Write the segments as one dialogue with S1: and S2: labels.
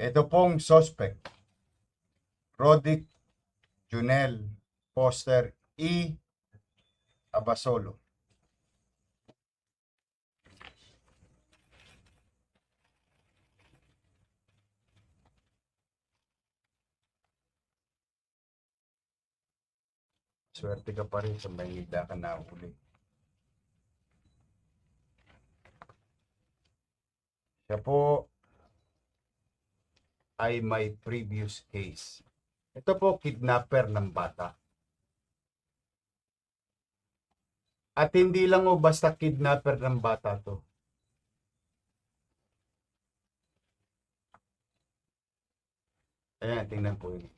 S1: Ito pong suspect, Rodic Junel Foster E. Abasolo. Swerte ka pa rin sa Maynila ka na uli. Siya po ay may previous case. Ito po, kidnapper ng bata. At hindi lang o basta kidnapper ng bata to. Ayan, tingnan po yun.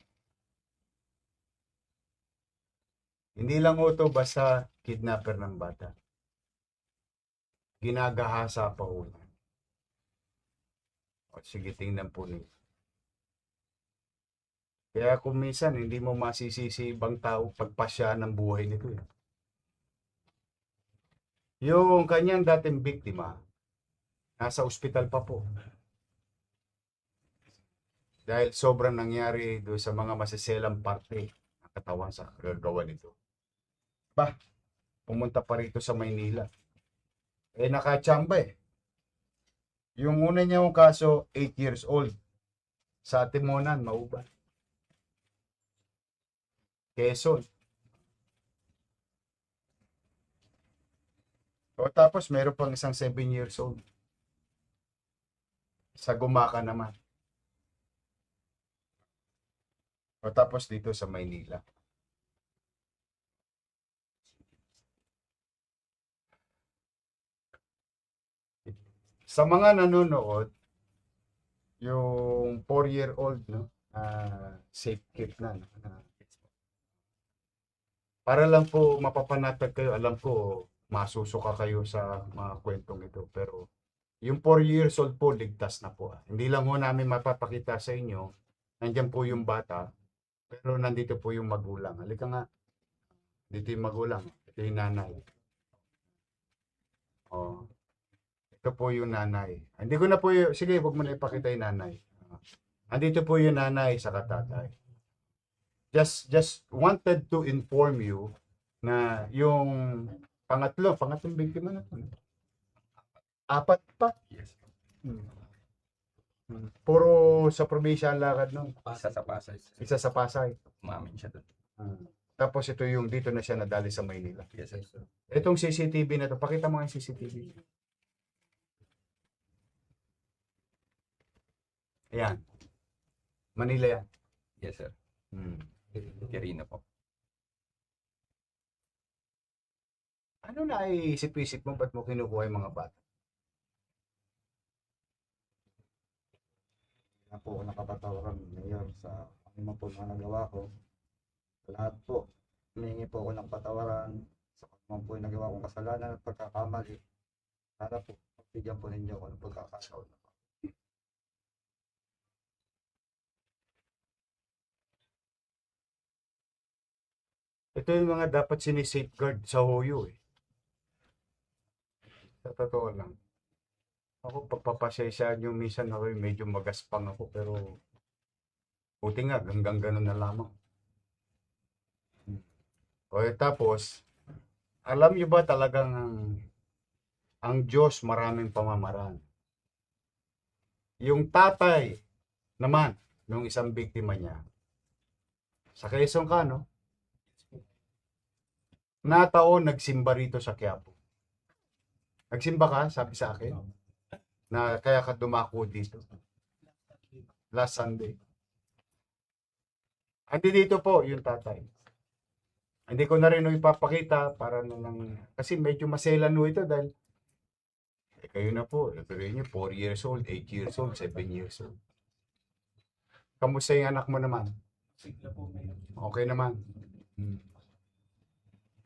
S1: Hindi lang o to basta kidnapper ng bata. Ginagahasa pa ho. O, sige, tingnan po nito. Kaya kung minsan, hindi mo masisisi ibang tao pagpasya ng buhay nito. Yung kanyang dating biktima, nasa ospital pa po. Dahil sobrang nangyari doon sa mga masiselang parte ng katawan sa kagagawa nito. Pumunta pa rito sa Maynila. Nakachamba eh. Yung una niya yung kaso, 8 years old. Sa Timonan, Mauban. Quezon. O tapos meron pang isang 7 years old. Sa Gumaca naman. O tapos dito sa Maynila. Sa mga nanonood, yung 4-year-old, no? Safe keep na. No? Para lang po mapapanatag kayo, alam ko masusuka kayo sa mga kwentong ito. Pero yung 4 years old po, ligtas na po. Hindi lang ho namin mapapakita sa inyo, nandyan po yung bata, pero nandito po yung magulang. Halika nga, dito yung magulang, ito yung nanay. Oh, ito po yung nanay. Hindi ko na po yung, sige, huwag mo na ipakita yung nanay. Andito po yung nanay sa katatay. Just wanted to inform you na yung pangatlong biktima na to. 4 pa.
S2: Yes.
S1: Puro sa probinsya ang lakad nun.
S2: Isa sa Pasay.
S1: Isa sa Pasay.
S2: Umamin siya doon.
S1: Tapos ito yung dito na siya nadali sa Maynila.
S2: Yes, sir.
S1: Itong CCTV na to, pakita mo yung CCTV. Ayan. Manila yan.
S2: Yes, sir. Quirino po.
S1: Ano na isip-isip mo, ba't mo kinukuha yung mga bata?
S3: Na po ako nakapatawaran ngayon sa ano po mga nagawa ko. Lahat po, humingi po ako ng patawaran sa kung po yung nagawa kong kasalanan at pagkakamali. Sana po, pagbigyan po ninyo ako ng pagkakataon.
S1: Ito yung mga dapat sinisafeguard sa hoyo eh. Sa totoo lang. Ako pagpapasaysaan yung minsan ako medyo magaspang ako pero buti nga hanggang ganun na lamang. O tapos, alam nyo ba talagang ang Diyos maraming pamamaraan? Yung tatay naman nung isang biktima niya, sa Quezon ka, no? Nataon nagsimba rito sa Quiapo. Nagsimba ka, sabi sa akin, na kaya ka dumako dito. Last Sunday. Andi dito po yung tatay. Hindi ko na rin ipapakita para na lang, kasi medyo maselan no ito dahil kayo na po, pero yun 4 years old, 8 years old, 7 years old. Kamusta yung anak mo naman? Okay naman.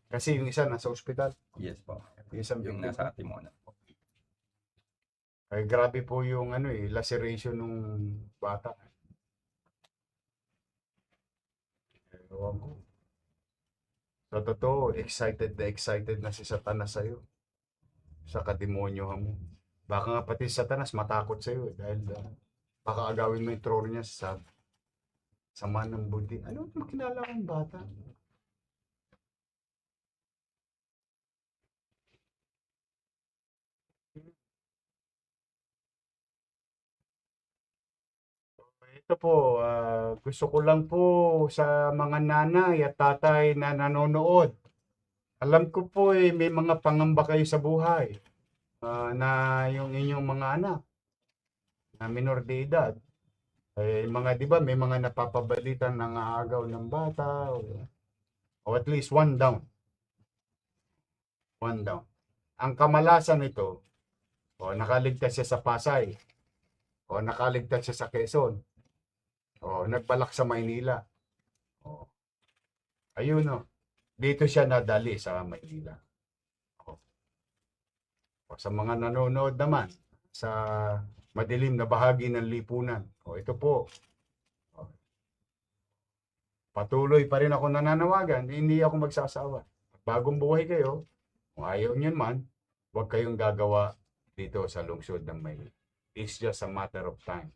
S1: Kasi yung isa nasa ospital.
S2: Yes po.
S1: Yung isang
S2: Yung
S1: biktima.
S2: nasa Timonan po.
S1: Ay, grabe po yung laceration ng bata. Ewan ko. Sa totoo, excited na si Satanas sa'yo. Sa kademonyohan mo. Baka nga pati si Satanas matakot sa'yo dahil Baka agawin mo yung trono niya sa sama ng buti. Ano makinala ang bata? Ito po, gusto ko lang po sa mga nanay at tatay na nanonood. Alam ko po may mga pangamba kayo sa buhay na yung inyong mga anak na minor de edad. Mga 'di ba may mga napapabalitan ng aagaw ng bata o at least one down, one down. Ang kamalasan nito, o nakaligtas siya sa Pasay, o nakaligtas siya sa Quezon, o nagbalak sa Maynila. O, ayun o, dito siya nadali sa Maynila. O, sa mga nanonood naman sa madilim na bahagi ng lipunan. O ito po, patuloy pa rin ako nananawagan, hindi ako magsasawa. Bagong buhay kayo, kung ayaw nyo man, huwag kayong gagawa dito sa lungsod ng Maynila. It's just a matter of time.